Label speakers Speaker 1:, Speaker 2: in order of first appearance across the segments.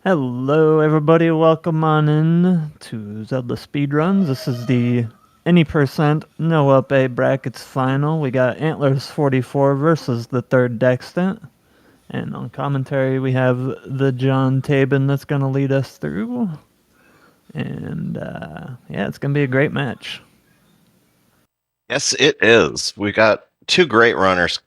Speaker 1: Hello, everybody. Welcome on in to Zelda Speedruns. This is the any percent no Up+A brackets final. We got Antlerz44 versus the third Dextent. And on commentary, we have the John Tabin that's going to lead us through. And yeah, it's going to be a great match.
Speaker 2: Yes, it is. We got two great runners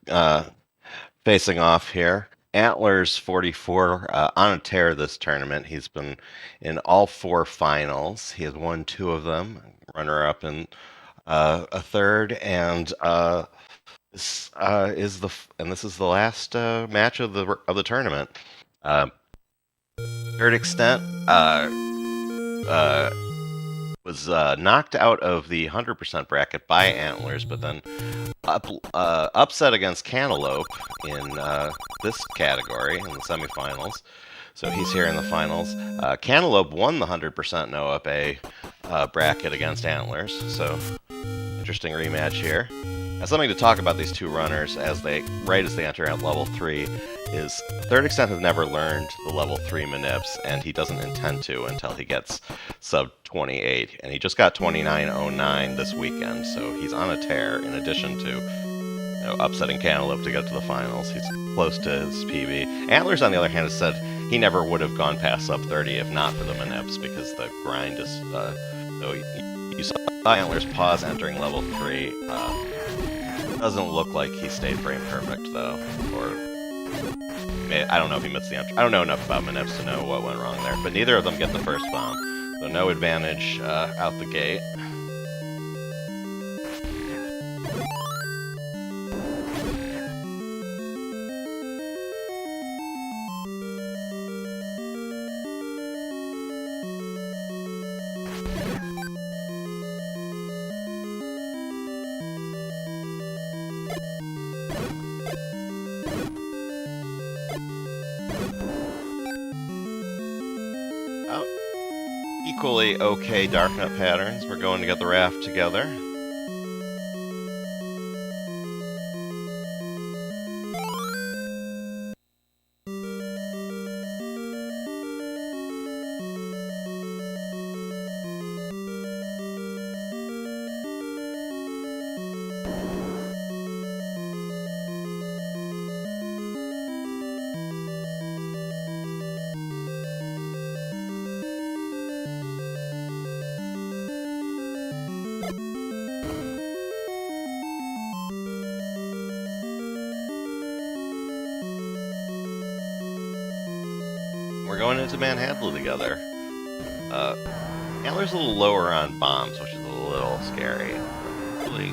Speaker 2: facing off here. Antlerz44 on a tear this tournament. He's been in all four finals. He has won two of them, runner-up in a third, and this is the last match of the tournament. Third extent was knocked out of the 100% bracket by Antlerz, but then upset against Cantaloupe in this category in the semifinals. So he's here in the finals. Cantaloupe won the 100% no Up+A bracket against Antlerz. So interesting rematch here. Now, something to talk about these two runners right as they enter at level 3 is Third Extent has never learned the level 3 manips, and he doesn't intend to until he gets sub 28. And he just got 29.09 this weekend, so he's on a tear in addition to upsetting Cantaloupe to get to the finals. He's close to his PB. Antlerz, on the other hand, has said he never would have gone past sub 30 if not for the manips, because the grind is... you saw Antlerz pause entering level 3. Doesn't look like he stayed frame perfect, though. Or I don't know if he missed the entry. I don't know enough about manips to know what went wrong there. But neither of them get the first bomb, so no advantage out the gate. Equally okay Darknut patterns. We're going to get the raft together. We're going into Manhandle together. Antler's a little lower on bombs, which is a little scary. Really.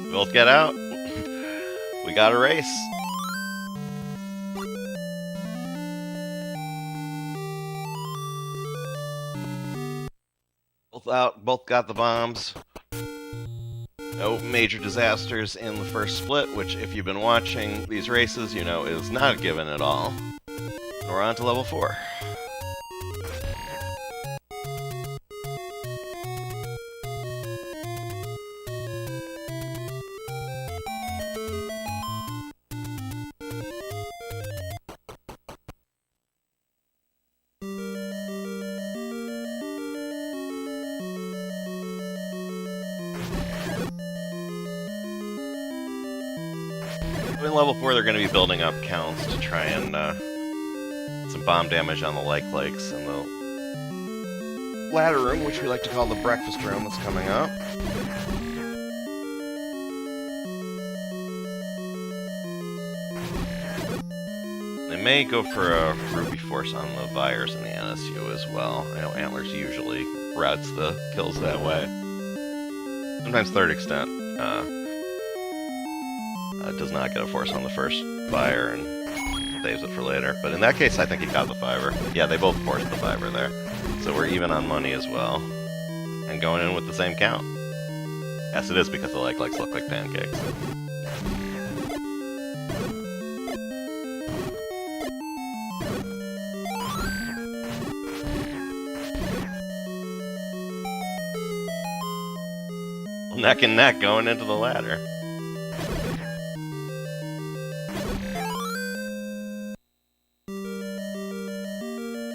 Speaker 2: We both get out. We got a race. Both out, both got the bombs. No major disasters in the first split, which, if you've been watching these races, you know is not a given at all. And we're on to level 4. In level 4, they're going to be building up counts to try and some bomb damage on the likes and the ladder room, which we like to call the breakfast room, that's coming up. They may go for a Ruby Force on the Vires and the NSU as well. I know Antlerz usually routes the kills that way. Sometimes Third Extent does not get a force on the first fire and saves it for later. But in that case, I think he got the fiver. Yeah, they both forced the fiver there. So we're even on money as well. And going in with the same count. Yes, it is because the likes look like pancakes. Neck and neck going into the ladder.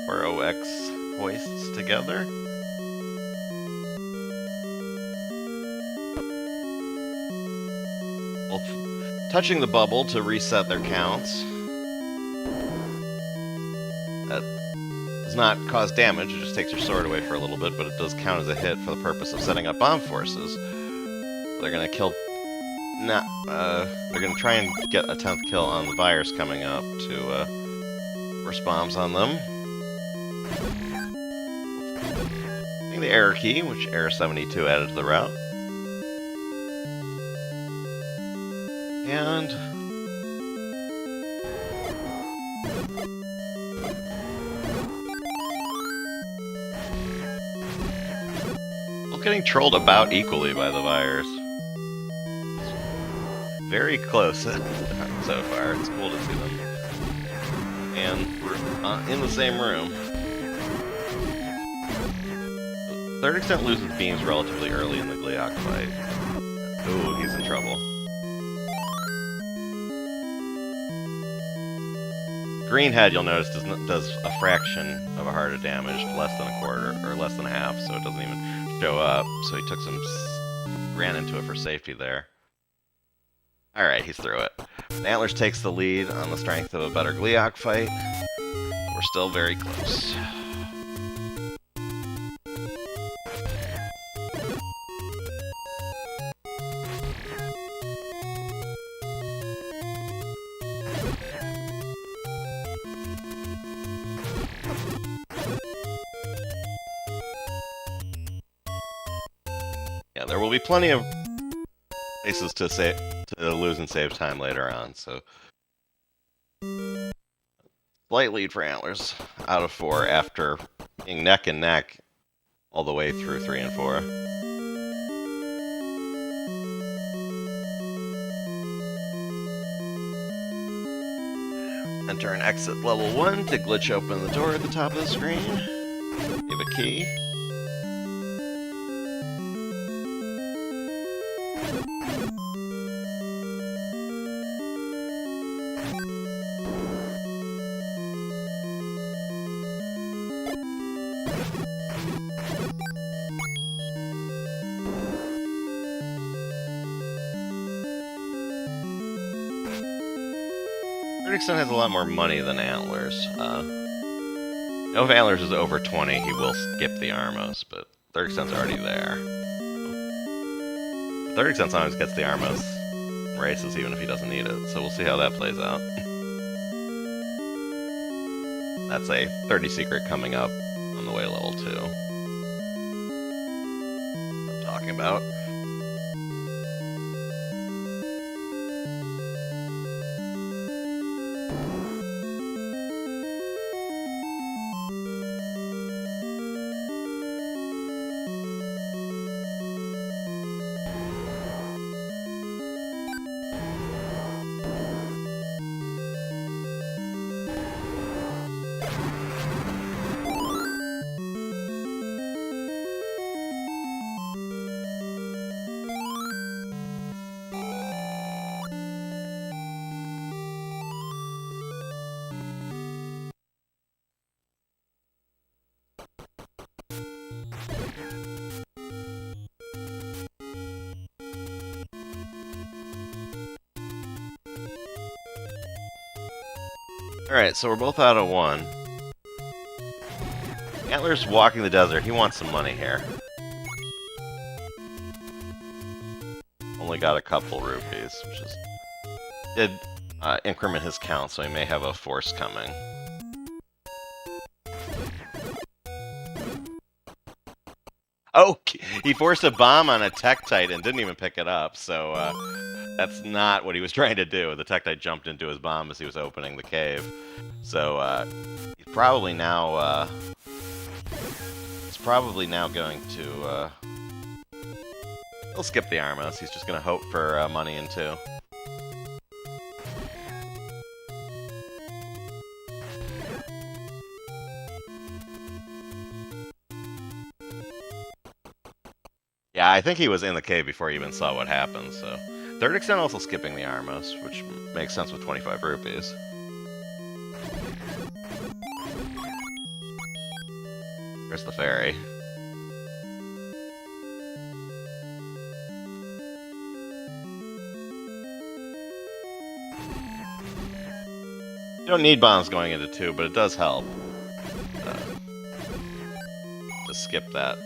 Speaker 2: 4OX hoists together. Well, touching the bubble to reset their counts. That does not cause damage, it just takes your sword away for a little bit, but it does count as a hit for the purpose of setting up bomb forces. They're gonna kill... they're gonna try and get a 10th kill on the virus coming up to force bombs on them. The error key, which error 72 added to the route. And still getting trolled about equally by the virus. Very close so far. It's cool to see them. And we're in the same room. Third Extent loses beams relatively early in the Gliok fight. Ooh, he's in trouble. Greenhead, you'll notice, does a fraction of a heart of damage, less than a quarter, or less than a half, so it doesn't even show up. So he took ran into it for safety there. Alright, he's through it. Antlerz takes the lead on the strength of a better Gliok fight. We're still very close. Yeah, there will be plenty of places to lose and save time later on, so slight lead for Antlerz out of 4 after being neck and neck all the way through 3 and 4. Enter and exit level 1 to glitch open the door at the top of the screen. Give a key. 30% has a lot more money than Antlerz. If Antlerz is over 20, he will skip the Armos, but 30%'s already there. 30% sometimes gets the Armos races even if he doesn't need it, so we'll see how that plays out. That's a 30 secret coming up on the way to level 2. I'm talking about. Alright, so we're both out of 1. Antlerz walking the desert. He wants some money here. Only got a couple rupees, which is... did increment his count, so he may have a force coming. Oh! He forced a bomb on a Tektite and didn't even pick it up, so... that's not what he was trying to do. The Tektite jumped into his bomb as he was opening the cave. So, he's probably now, going to, he'll skip the Armos. He's just gonna hope for, money in 2. Yeah, I think he was in the cave before he even saw what happened, so... Third Extent also skipping the Armos, which makes sense with 25 rupees. Where's the fairy? You don't need bombs going into 2, but it does help. Just skip that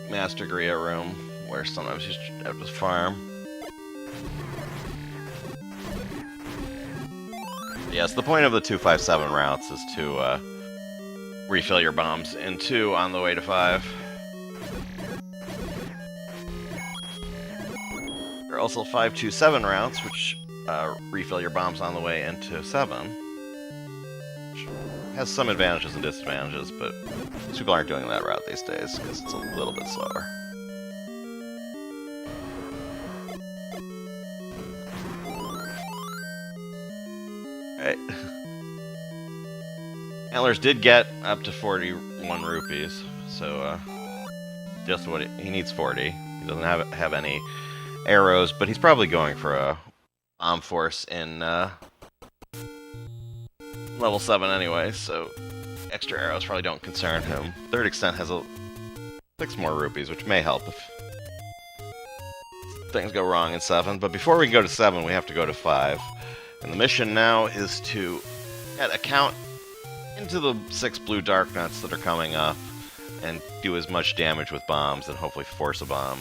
Speaker 2: Master Gria room, where sometimes you have to farm. Yes, the point of the 257 routes is to refill your bombs in 2 on the way to 5. There are also 527 routes, which refill your bombs on the way into 7. Which has some advantages and disadvantages, but people aren't doing that route these days because it's a little bit slower. Alright. Antlerz did get up to 41 rupees, so just what he needs 40. He doesn't have any arrows, but he's probably going for a bomb force in level 7 anyway, so extra arrows probably don't concern him. Third extent has 6 more rupees, which may help if things go wrong in 7. But before we go to 7, we have to go to 5. And the mission now is to get a count into the 6 blue dark nuts that are coming up and do as much damage with bombs and hopefully force a bomb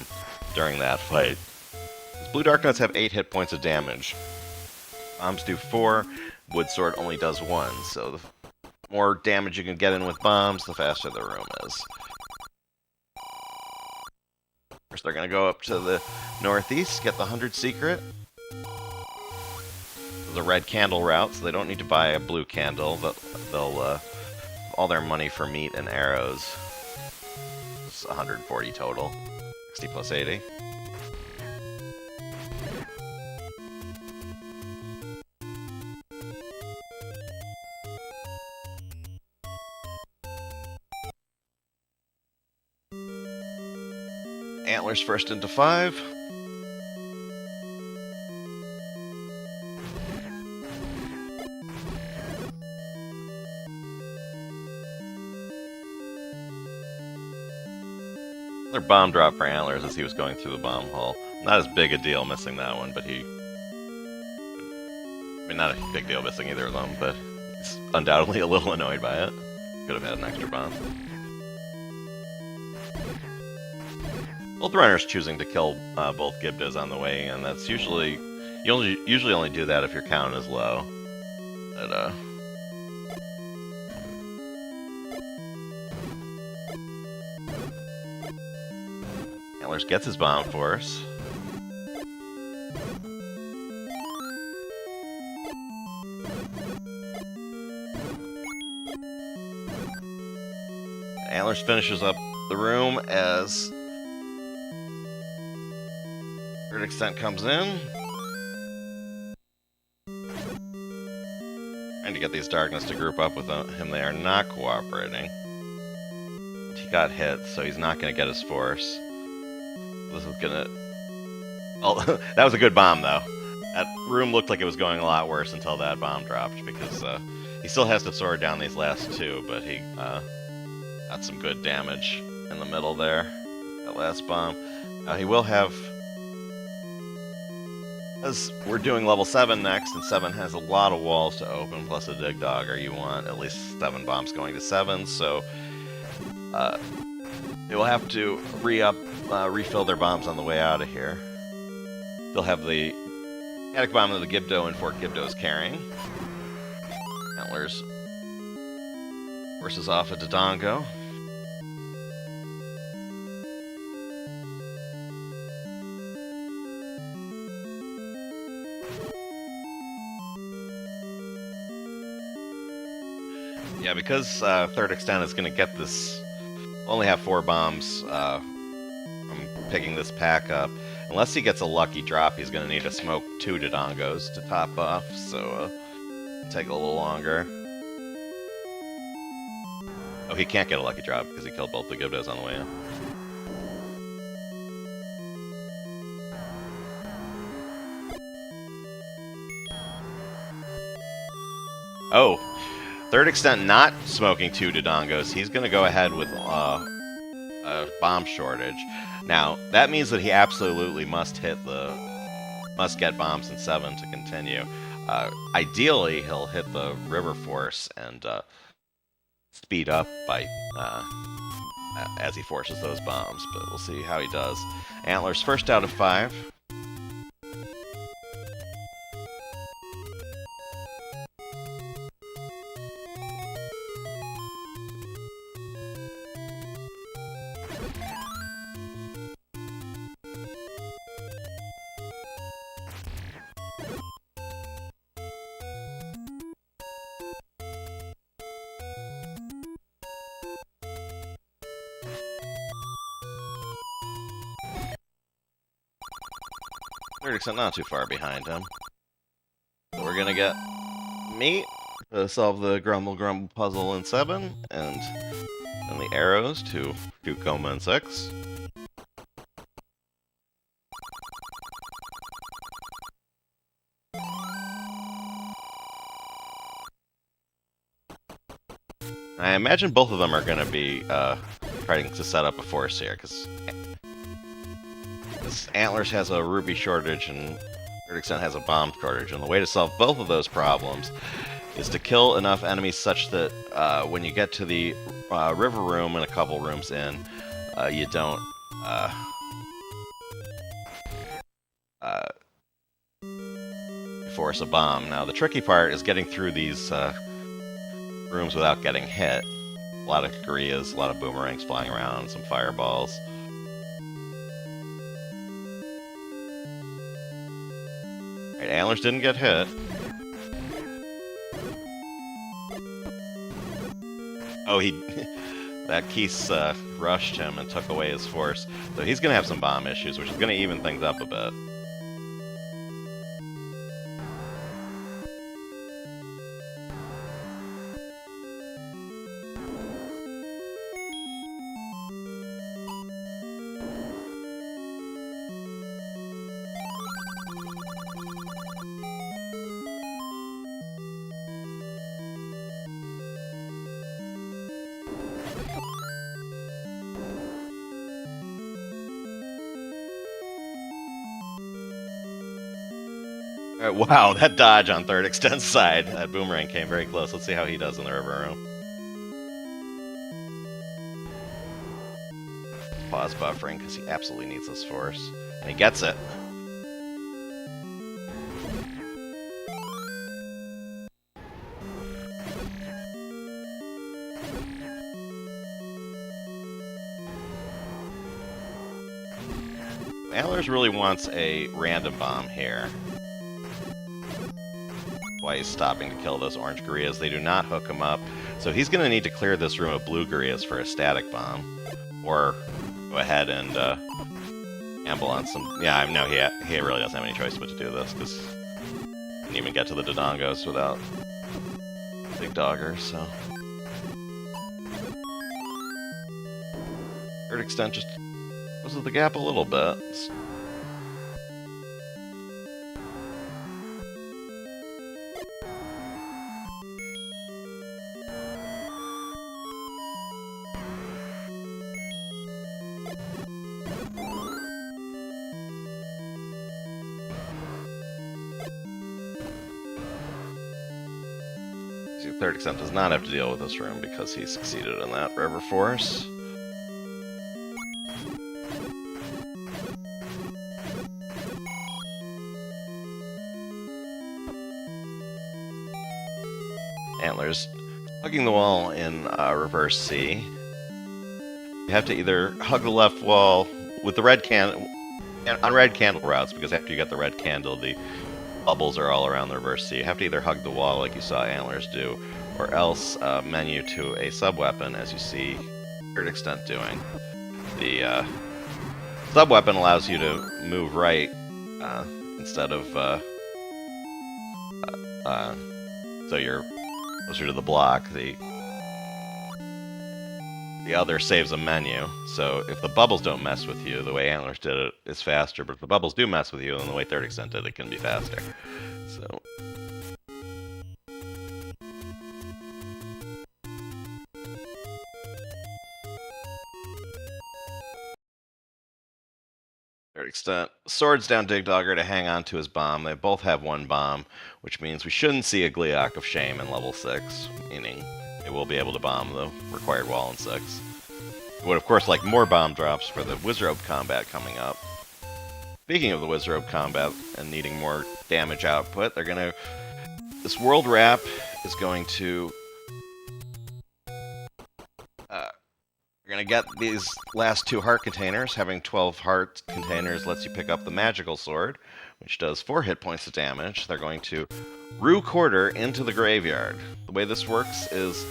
Speaker 2: during that fight. Blue dark nuts have 8 hit points of damage. Bombs do 4, wood sword only does 1, so the more damage you can get in with bombs, the faster the room is. First they're going to go up to the northeast, get the 100 secret. The red candle route, so they don't need to buy a blue candle, but they'll all their money for meat and arrows. It's 140 total. 60 plus 80. Antlerz first into 5. Another bomb drop for Antlerz as he was going through the bomb hole. Not as big a deal missing that one, but I mean, not a big deal missing either of them, but he's undoubtedly a little annoyed by it. Could have had an extra bomb. Both runners choosing to kill both Gibdas on the way, and that's usually... You usually only do that if your count is low. But, Antlerz gets his bomb force. Antlerz finishes up the room as third extent comes in. Trying to get these darkness to group up with him. They are not cooperating. He got hit, so he's not going to get his force. This is gonna... Oh, that was a good bomb, though. That room looked like it was going a lot worse until that bomb dropped, because he still has to sword down these last 2, but he got some good damage in the middle there. That last bomb. He will have... As we're doing level 7 next, and 7 has a lot of walls to open, plus a dig dogger, you want at least 7 bombs going to 7, so... they will have to refill their bombs on the way out of here. They'll have the attic bomb that the Gibdo and Fort Gibdo is carrying. Antlerz forces off a Dodongo. Yeah, because third extent is going to get this... Only have 4 bombs from picking this pack up. Unless he gets a lucky drop, he's going to need to smoke 2 Dodongos to top off, so take a little longer. Oh, he can't get a lucky drop because he killed both the Gibdos on the way in. Oh, Third Extent not smoking 2 Dodongos. He's going to go ahead with a bomb shortage. Now, that means that he absolutely must get bombs in 7 to continue. Ideally, he'll hit the River Force and speed up by as he forces those bombs, but we'll see how he does. Antler's first out of 5. Third Extent not too far behind him. So we're gonna get meat to solve the Grumble Grumble puzzle in 7, and then the arrows to shoot Coma in 6. I imagine both of them are going to be trying to set up a force here, because Antlerz has a ruby shortage and Third Extent has a bomb shortage, and the way to solve both of those problems is to kill enough enemies such that when you get to the river room and a couple rooms in, you don't force a bomb. Now, the tricky part is getting through these rooms without getting hit. A lot of Gurias, a lot of boomerangs flying around, some fireballs. Right, Antlerz didn't get hit. Oh, that Keese rushed him and took away his force. So he's gonna have some bomb issues, which is gonna even things up a bit. Wow, that dodge on Third Extent's side. That boomerang came very close. Let's see how he does in the river room. Pause buffering, because he absolutely needs this force. And he gets it. Antlerz really wants a random bomb here. Why he's stopping to kill those orange Gurias. They do not hook him up, so he's going to need to clear this room of blue Gurias for a static bomb, or go ahead and amble on some. Yeah, no, he really doesn't have any choice but to do this, because he didn't even get to the Dodongos without big doggers. So Third Extent just closes the gap a little bit. Third Extent does not have to deal with this room because he succeeded in that river force. Antlerz hugging the wall in reverse C. You have to either hug the left wall with the red candle on red candle routes, because after you get the red candle, the bubbles are all around the reverse C. You have to either hug the wall like you saw Antlerz do, or else menu to a sub-weapon, as you see Third Extent doing. The sub-weapon allows you to move right instead of so you're closer to the block. The other saves a menu, so if the bubbles don't mess with you, the way Antlerz did it is faster, but if the bubbles do mess with you, then the way Third Extent did it can be faster. So Third extent. Swords down Dig Dogger to hang on to his bomb. They both have one bomb, which means we shouldn't see a Gleeok of Shame in level 6, meaning they will be able to bomb the required wall in 6. We would, of course, like more bomb drops for the Wizrobe combat coming up. Speaking of the Wizrobe combat and needing more damage output, they're gonna... This World Wrap is going to... You're going to get these last 2 heart containers. Having 12 heart containers lets you pick up the magical sword, which does 4 hit points of damage. They're going to rue quarter into the graveyard. The way this works is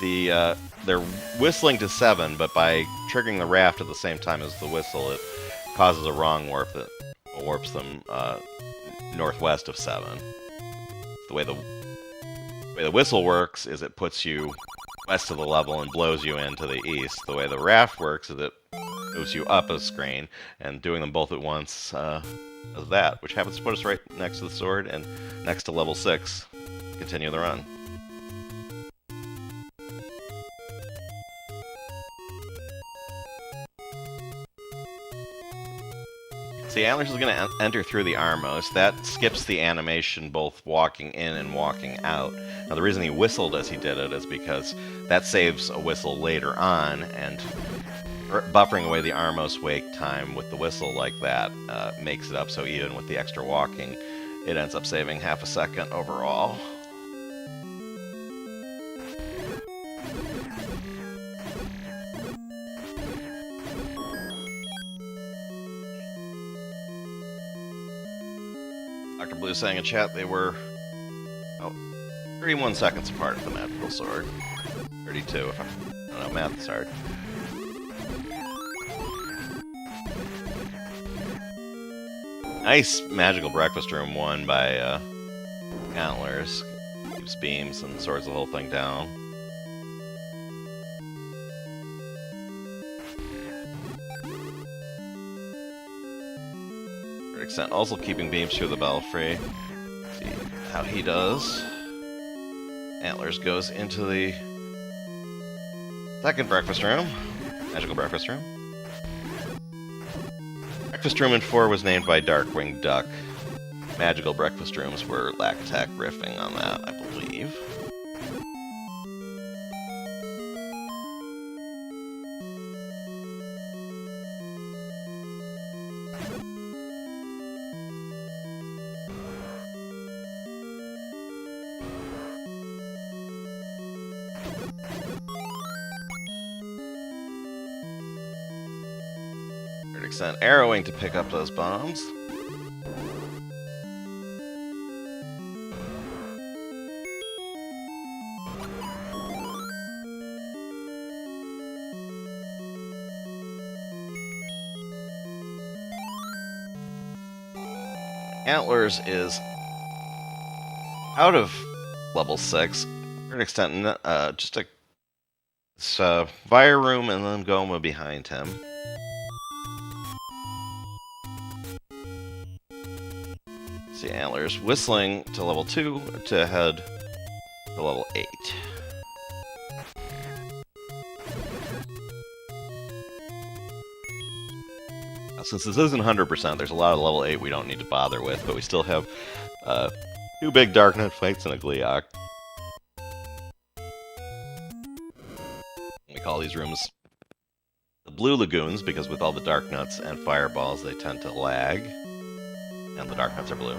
Speaker 2: they're whistling to 7, but by triggering the raft at the same time as the whistle, it causes a wrong warp that warps them northwest of 7. The way the whistle works is it puts you west of the level and blows you into the east. The way the raft works is it moves you up a screen, and doing them both at once does that, which happens to put us right next to the sword and next to level 6. Continue the run. See, Antlerz is going to enter through the Armos. That skips the animation both walking in and walking out. Now, the reason he whistled as he did it is because that saves a whistle later on, and buffering away the Armos wake time with the whistle like that makes it up, so even with the extra walking, it ends up saving half a second overall. Dr. Blue saying in chat they were 31 seconds apart of the magical sword. 32 if I don't know, math is hard. Nice magical breakfast room won by Antlerz. Keeps beams and swords the whole thing down. Extent also keeping beams through the belfry. See how he does. Antlerz goes into the second breakfast room. Magical breakfast room. Breakfast room in 4 was named by Darkwing Duck. Magical breakfast rooms were Lack Attack riffing on that, I believe. Extent arrowing to pick up those bombs. Antlerz is out of level 6. Third extent, just a fire room and then Goma behind him. See Antlerz whistling to level 2 to head to level 8. Now, since this isn't 100%, there's a lot of level 8 we don't need to bother with, but we still have 2 big Dark Knight fights and a Gleeok. We call these rooms the Blue Lagoons, because with all the Dark Nuts and Fireballs, they tend to lag. And the Dark Nuts are blue.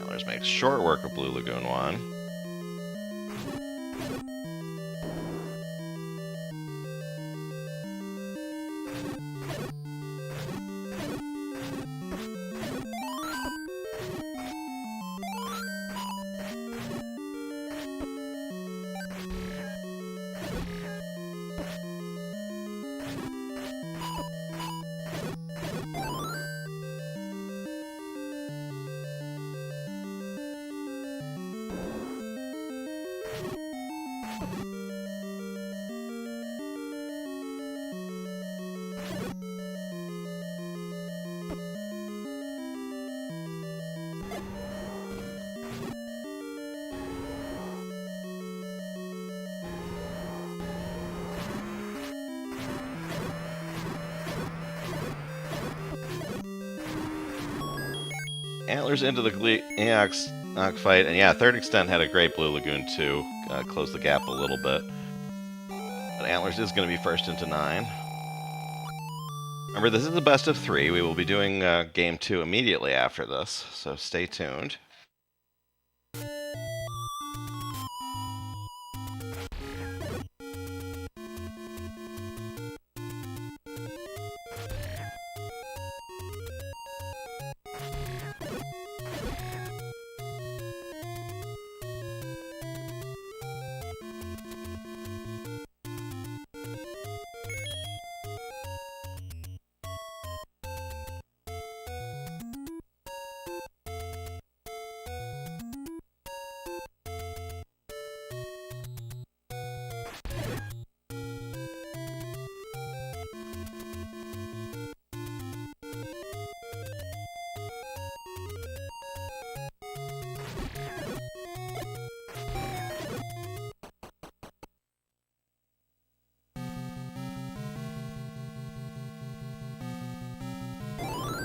Speaker 2: Antlerz makes short work of Blue Lagoon 1. Antlers into the Eox fight, and yeah, Third Extent had a great Blue Lagoon too. Closed the gap a little bit. But Antlers is going to be first into 9. Remember, this is the best of 3. We will be doing game 2 immediately after this, so stay tuned.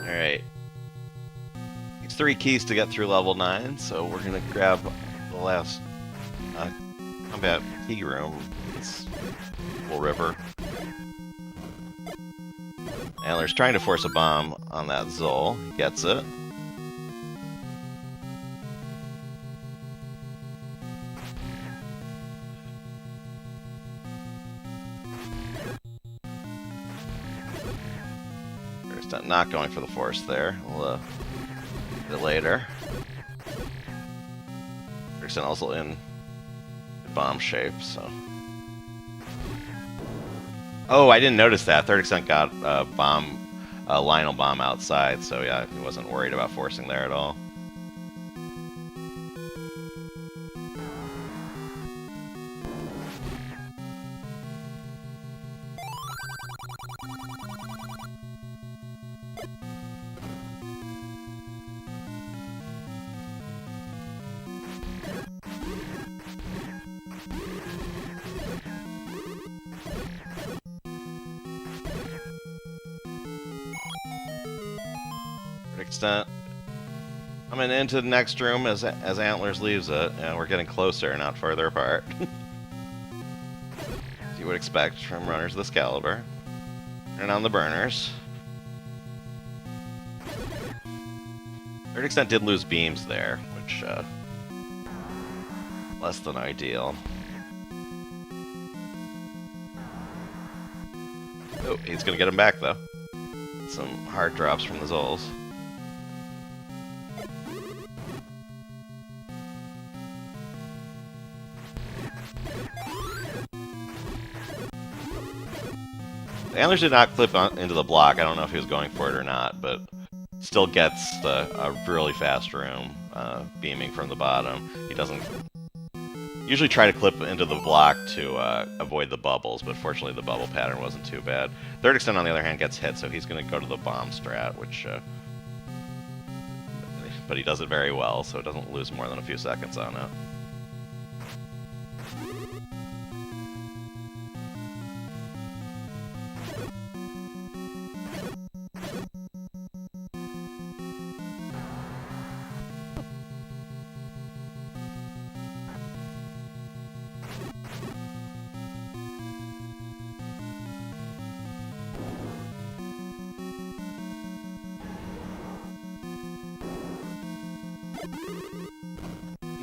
Speaker 2: Alright. It's 3 keys to get through level 9, so we're gonna grab the last combat key room. This little river. Antler's trying to force a bomb on that Zol. He gets it. Not going for the force there. We'll get it later. They're also in bomb shape, so. Oh, I didn't notice that. Third Extent got a bomb, Lionel bomb outside, so yeah, he wasn't worried about forcing there at all. Extent. Coming into the next room as Antlers leaves it, and we're getting closer, not farther apart. As you would expect from runners of this caliber. Turn on the burners. Third Extent did lose beams there, which less than ideal. Oh, he's gonna get him back though. Some hard drops from the Zols. Antlerz did not clip into the block. I don't know if he was going for it or not, but still gets a really fast room beaming from the bottom. He doesn't usually try to clip into the block to avoid the bubbles, but fortunately the bubble pattern wasn't too bad. Third Extent, on the other hand, gets hit, so he's going to go to the bomb strat, which... but he does it very well, so it doesn't lose more than a few seconds on it.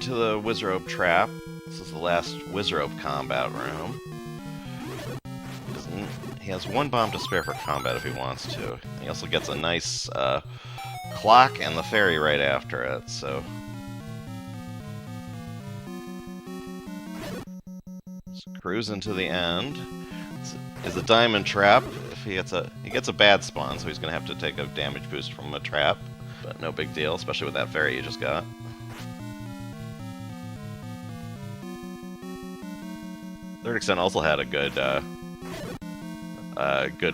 Speaker 2: To the Wizrobe trap. This is the last Wizrobe combat room. He has 1 bomb to spare for combat if he wants to. He also gets a nice clock and the fairy right after it, so... Just cruising to the end. Is a diamond trap. If he gets a bad spawn, so he's gonna have to take a damage boost from a trap. But no big deal, especially with that fairy you just got. Third Extent also had a good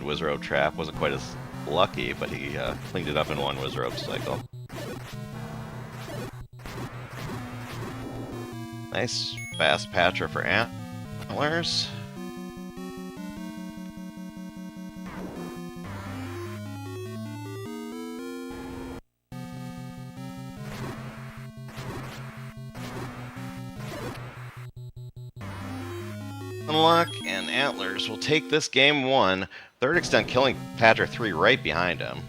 Speaker 2: Wizrobe trap. Wasn't quite as lucky, but he cleaned it up in 1 Wizrobe cycle. Nice fast patcher for Antlers. luck, and Antlers will take this game 1. Third Extent killing Padra 3 right behind him.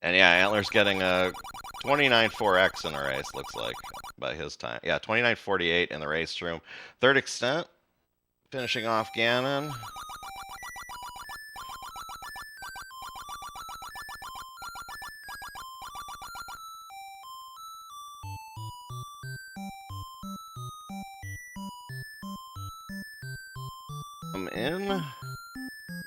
Speaker 2: And yeah, Antler's getting a 29.4x in the race, looks like, by his time. Yeah, 29.48 in the race room. Third Extent finishing off Ganon. In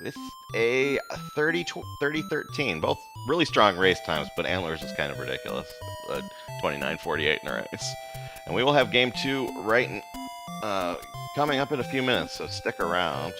Speaker 2: with a 30-13. Both really strong race times, but Antlers is kind of ridiculous. 29.48 in the race. And we will have game 2 right coming up in a few minutes, so stick around.